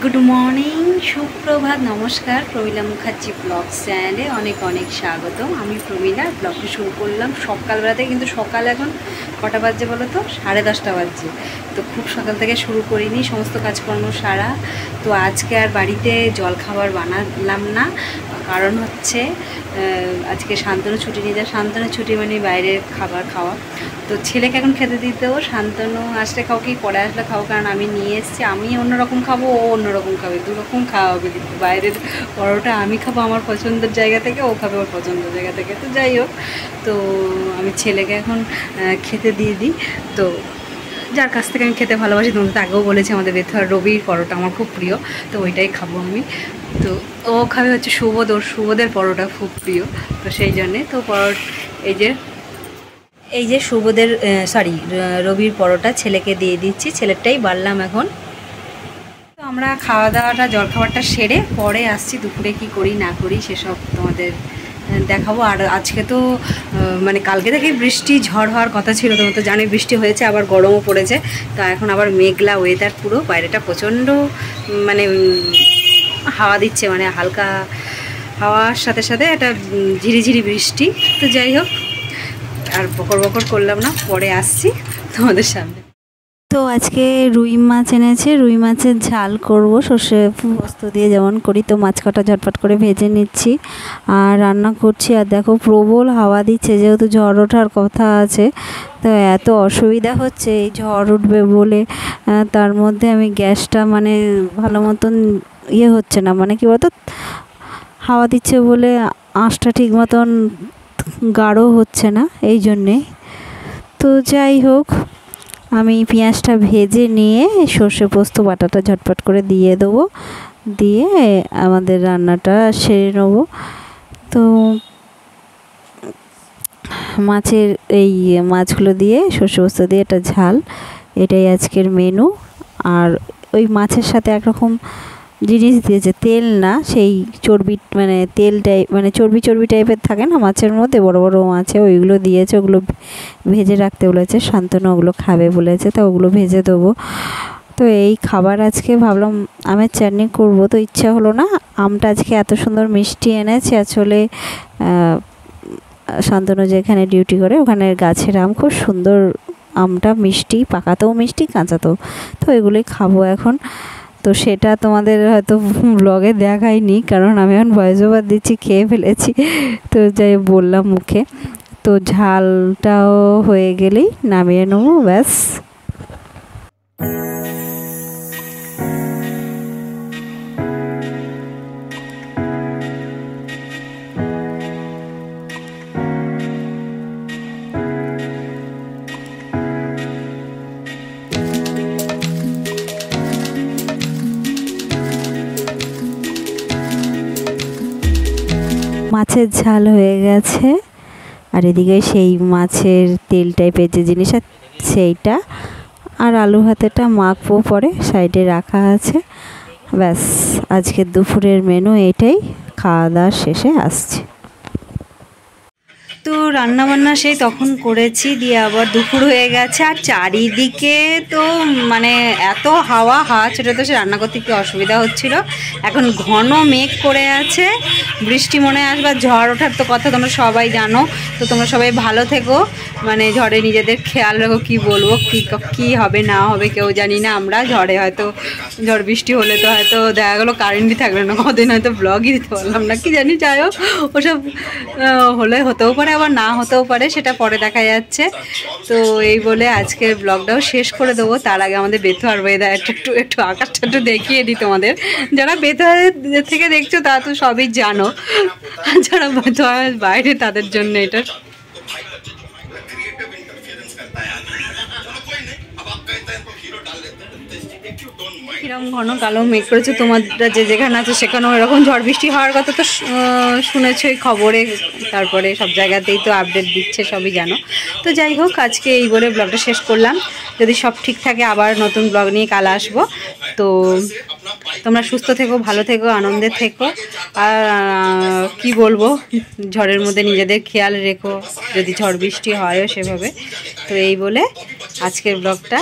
Good morning सुप्रभात नमस्कार Pramila Mukherjee blog चैनले अनेक अनेक स्वागतम। आमी प्रमीला ब्लग शुरू करलाम सकाल बेलाते, किन्तु सकाल एखन कटा बाजছে बोलो तो 10:30 बाजছে। तो खूब सकाल থেকে शुरू करिनी, समस्त काजकर्म सारा। तो आज के आर बाड़ीते जल खाबार बानालाम ना, कारण होच्छे आज के शान्तनु छुटी निয়ে যায়। शान्तनु छुटी माने বাইরের খাবার খাওয়া। তো ছেলেকে এখন খেতে দিতেও শান্তনু আসলে খাও কি পরে আসলে খাও, কারণ আমি নিয়ে এসেছি। আমি অন্যরকম খাবো, ও অন্যরকম খাবে, দুরকম খাওয়া হবে। কিন্তু বাইরের পরোটা আমি খাবো আমার পছন্দের জায়গা থেকে, ও খাবে ওর পছন্দের জায়গা থেকে। তো যাই হোক, তো আমি ছেলেকে এখন খেতে দিয়ে দিই। তো যার কাছ থেকে আমি খেতে ভালোবাসি, তোমাদের তো আগেও বলেছি আমাদের বেথুয়ার রবির পরোটা আমার খুব প্রিয়, তো ওইটাই খাবো আমি। তো ও খাবে হচ্ছে সুবোধ, ওর সুবোধের পরোটা খুব প্রিয়, তো সেই জন্যে। তো এই যে সুবোধের রবির পরোটা ছেলেকে দিয়ে দিচ্ছি, ছেলেরটাই বাড়লাম এখন। তো আমরা খাওয়া দাওয়াটা জলখাবারটা সেরে পরে আসছি, দুপুরে কি করি না করি সেসব তোমাদের দেখাবো। আর আজকে তো মানে কালকে থেকে বৃষ্টি ঝড় হওয়ার কথা ছিল, তোমরা তো জানোই বৃষ্টি হয়েছে, আবার গরমও পড়েছে। তো এখন আবার মেঘলা ওয়েদার, পুরো বাইরেটা প্রচণ্ড মানে হাওয়া দিচ্ছে, মানে হালকা হাওয়ার সাথে সাথে একটা ঝিরিঝিরি বৃষ্টি। তো যাই হোক, আর বকর বকর করলাম না, পরে আসছি তোমাদের সামনে। তো আজকে রুই মাছ এনেছে, রুই মাছের ঝাল করব সর্ষে পোস্ত দিয়ে যেমন করি। তো মাছ কটা ঝটপট করে ভেজে নিচ্ছি আর রান্না করছি। আর দেখো প্রবল হাওয়া দিচ্ছে, যেহেতু ঝড় ওঠার কথা আছে, তো এত অসুবিধা হচ্ছে এই ঝড় উঠবে বলে। তার মধ্যে আমি গ্যাসটা মানে ভালো মতন হচ্ছে না, মানে কি বলতো, হাওয়া দিচ্ছে বলে আঁচটা ঠিক মতন গাঢ় হচ্ছে না, এই জন্যে। তো যাই হোক, আমি পেঁয়াজটা ভেজে নিয়ে সর্ষে পোস্ত বাটাটা ঝটপট করে দিয়ে দেবো, দিয়ে আমাদের রান্নাটা সেরে নেবো। তো এই মাছগুলো দিয়ে সর্ষে পোস্ত দিয়ে একটা ঝাল, এটাই আজকের মেনু। আর ওই মাছের সাথে একরকম জিনিস দিয়েছে, তেল না, সেই চর্বি, মানে তেল টাইপ, মানে চর্বি টাইপের থাকে না মাছের মধ্যে, বড় বড় মাছে ওইগুলো দিয়েছে। ওগুলো ভেজে রাখতে বলেছে, শান্তনু ওগুলো খাবে বলেছে, তো ওগুলো ভেজে দেবো। তো এই খাবার আজকে ভাবলাম আমের চাটনি করব, তো ইচ্ছা হলো না। আমটা আজকে এত সুন্দর মিষ্টি এনেছে, আসলে শান্তনু যেখানে ডিউটি করে ওখানে গাছের আম খুব সুন্দর, আমটা মিষ্টি, পাকাতেও মিষ্টি, কাঁচাতেও। তো এগুলোই খাবো এখন। তো সেটা তোমাদের হয়তো ব্লগে দেখাইনি, কারণ আমি এখন ভয়েস ওভার দিচ্ছি, খেয়ে ফেলেছি, তো যাই বললাম মুখে। তো ঝালটাও হয়ে গেলেই নামিয়ে নেবো, ব্যাস। মাছের ঝাল হয়ে গেছে, আর এদিকে সেই মাছের তেল টাইপের যে জিনিস সেইটা, আর আলু ভাতেটা মাখবো পরে, সাইডে রাখা আছে। ব্যাস, আজকের দুপুরের মেনু এটাই। খাওয়া দাওয়ার শেষে আসছে। তো রান্নাবান্না সেই তখন করেছি, দিয়ে আবার দুপুর হয়ে গেছে। আর চারিদিকে তো মানে এত হাওয়া ছেড়ে, তো সে রান্না করতে কি অসুবিধা হচ্ছিল। এখন ঘন মেঘ করে আছে, বৃষ্টি মনে আসবে, ঝড় ওঠার তো কথা তোমরা সবাই জানো। তো তোমরা সবাই ভালো থেকো, মানে ঝড়ে নিজেদের খেয়াল রাখো। কি বলবো, কি হবে না হবে কেউ জানি না। আমরা ঝড়ে হয়তো ঝড় বৃষ্টি হলে তো হয়তো দেখা গেলো কারেন্টই থাকবে না, কদিন হয়তো ব্লগই দিতে পারলাম না, কি জানি। যাই হোক, ওসব হলে হতেও পারে, আবার না হতেও পারে, সেটা পরে দেখা যাচ্ছে। তো এই বলে আজকের ব্লগটাও শেষ করে দেবো। তার আগে আমাদের বেথুয়ার ওয়েদার একটু আকাশটা একটু দেখিয়ে দিই তোমাদের। যারা বেথুয়ার থেকে দেখছো তারা তো সবই জানো, যারা বেথুয়ার বাইরে তাদের জন্য এটা। কিরম ঘন কালো মেঘ করেছে, তোমরা যেখানে আছে সেখানেও এরকম ঝড় বৃষ্টি হওয়ার কথা তো শুনেছই খবরে, তারপরে সব জায়গাতেই তো আপডেট দিচ্ছে, সবই জানো। তো যাই হোক, আজকে এই বলে ব্লগটা শেষ করলাম। যদি সব ঠিক থাকে আবার নতুন ব্লগ নিয়ে কাল আসবো। তো তোমরা সুস্থ থেকো, ভালো থেকো, আনন্দে থেকো। আর কি বলবো, ঝড়ের মধ্যে নিজেদের খেয়াল রেখো, যদি ঝড় বৃষ্টি হয়ও সেভাবে। তো এই বলে আজকের ব্লগটা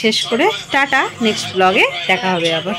শেষ করে টাটা, নেক্সট ব্লগে দেখা হবে আবার।